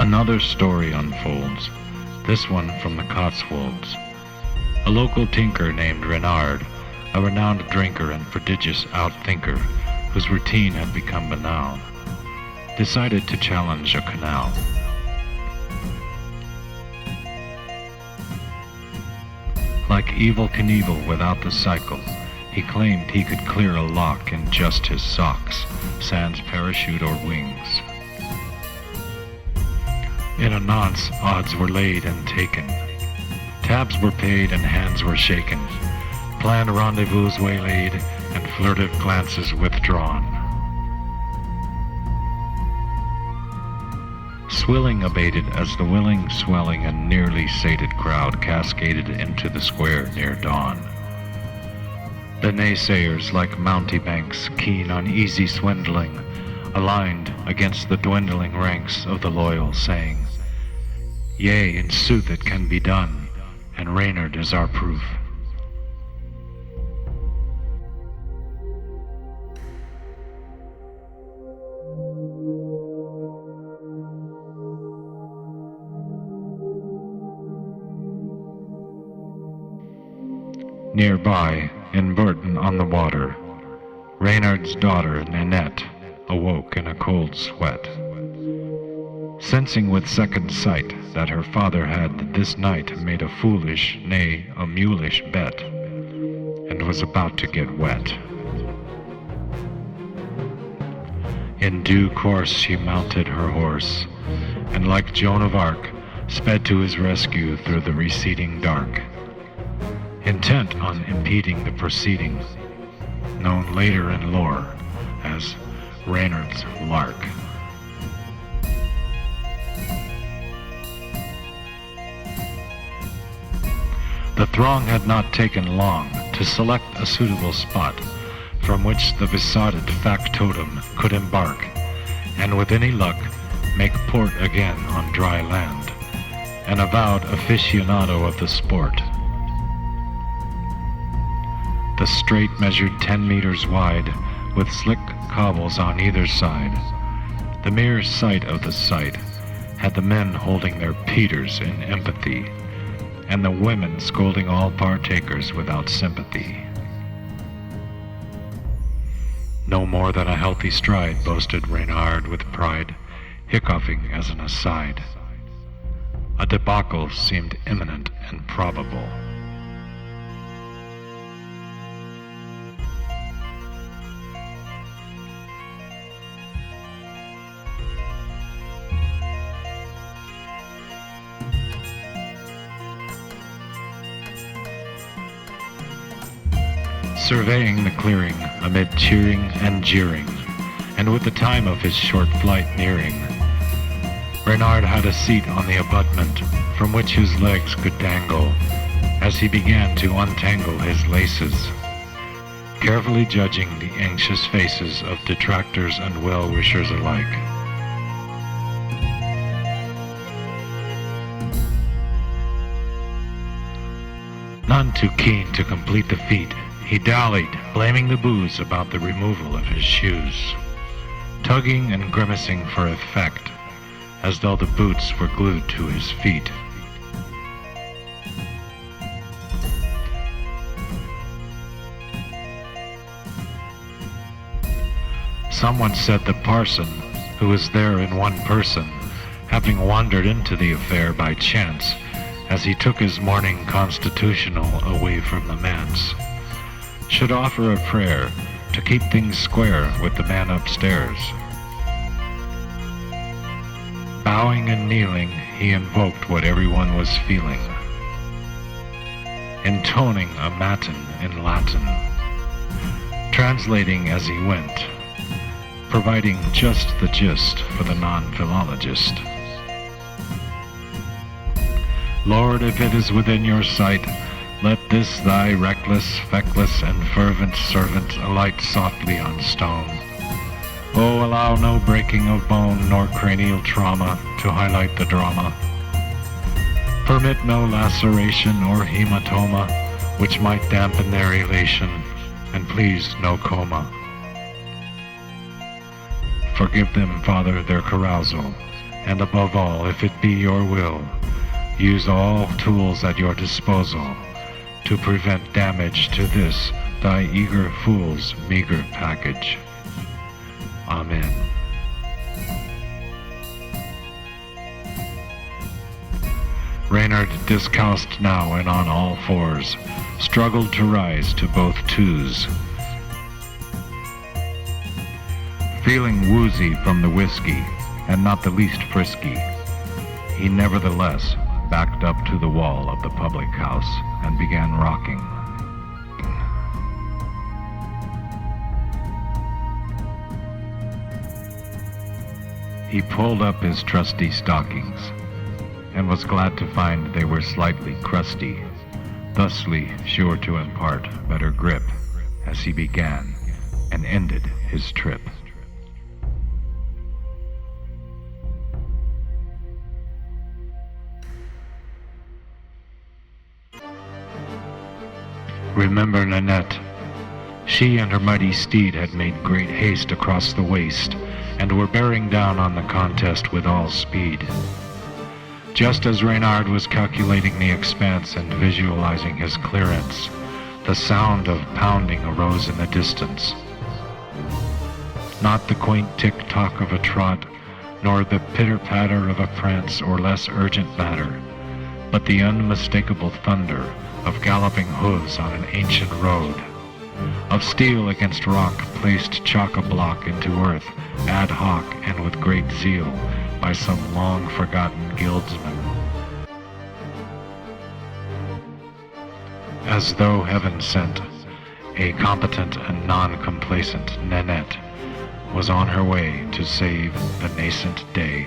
Another story unfolds, this one from the Cotswolds. A local tinker named Reynard, a renowned drinker and prodigious outthinker, whose routine had become banal, decided to challenge a canal. Like Evel Knievel without the cycle, he claimed he could clear a lock in just his socks, sans parachute or wings. In a nonce, odds were laid and taken. Tabs were paid and hands were shaken, planned rendezvous waylaid, and furtive glances withdrawn. Swilling abated as the willing, swelling, and nearly sated crowd cascaded into the square near dawn. The naysayers, like mountebanks keen on easy swindling, aligned against the dwindling ranks of the loyal, saying, "Yea, in sooth it can be done, and Reynard is our proof." Nearby, in Burton on the water, Reynard's daughter, Nanette, awoke in a cold sweat. Sensing with second sight that her father had this night made a foolish, nay, a mulish bet, and was about to get wet. In due course she mounted her horse, and like Joan of Arc, sped to his rescue through the receding dark, intent on impeding the proceeding, known later in lore as Reynard's Lark. The throng had not taken long to select a suitable spot from which the besotted factotum could embark, and with any luck make port again on dry land, an avowed aficionado of the sport. The strait measured 10 meters wide, with slick cobbles on either side. The mere sight of the sight had the men holding their peaters in empathy, and the women scolding all partakers without sympathy. No more than a healthy stride, boasted Reynard with pride, hiccoughing as an aside. A debacle seemed imminent and probable. Surveying the clearing amid cheering and jeering, and with the time of his short flight nearing, Reynard had a seat on the abutment from which his legs could dangle as he began to untangle his laces, carefully judging the anxious faces of detractors and well-wishers alike. None too keen to complete the feat, he dallied, blaming the booze about the removal of his shoes, tugging and grimacing for effect, as though the boots were glued to his feet. Someone said the parson, who was there in one person, having wandered into the affair by chance, as he took his morning constitutional away from the manse, should offer a prayer to keep things square with the man upstairs. Bowing and kneeling, he invoked what everyone was feeling, intoning a matin in Latin, translating as he went, providing just the gist for the non-philologist. Lord, if it is within your sight, let this thy reckless, feckless, and fervent servant alight softly on stone. Oh, allow no breaking of bone nor cranial trauma to highlight the drama. Permit no laceration or hematoma which might dampen their elation, and please no coma. Forgive them, Father, their carousal, and above all, if it be your will, use all tools at your disposal to prevent damage to this, thy eager fool's meager package. Amen. Reynard, discalced now and on all fours, struggled to rise to both twos. Feeling woozy from the whiskey, and not the least frisky, he nevertheless backed up to the wall of the public house and began rocking. He pulled up his trusty stockings, and was glad to find they were slightly crusty, thusly sure to impart better grip as he began and ended his trip. Remember Nanette. She and her mighty steed had made great haste across the waste, and were bearing down on the contest with all speed. Just as Reynard was calculating the expanse and visualizing his clearance, the sound of pounding arose in the distance. Not the quaint tick-tock of a trot, nor the pitter-patter of a prance or less urgent matter, but the unmistakable thunder of galloping hooves on an ancient road, of steel against rock placed chock-a-block into earth ad hoc and with great zeal by some long-forgotten guildsman. As though heaven sent, a competent and non-complacent Nanette was on her way to save the nascent day.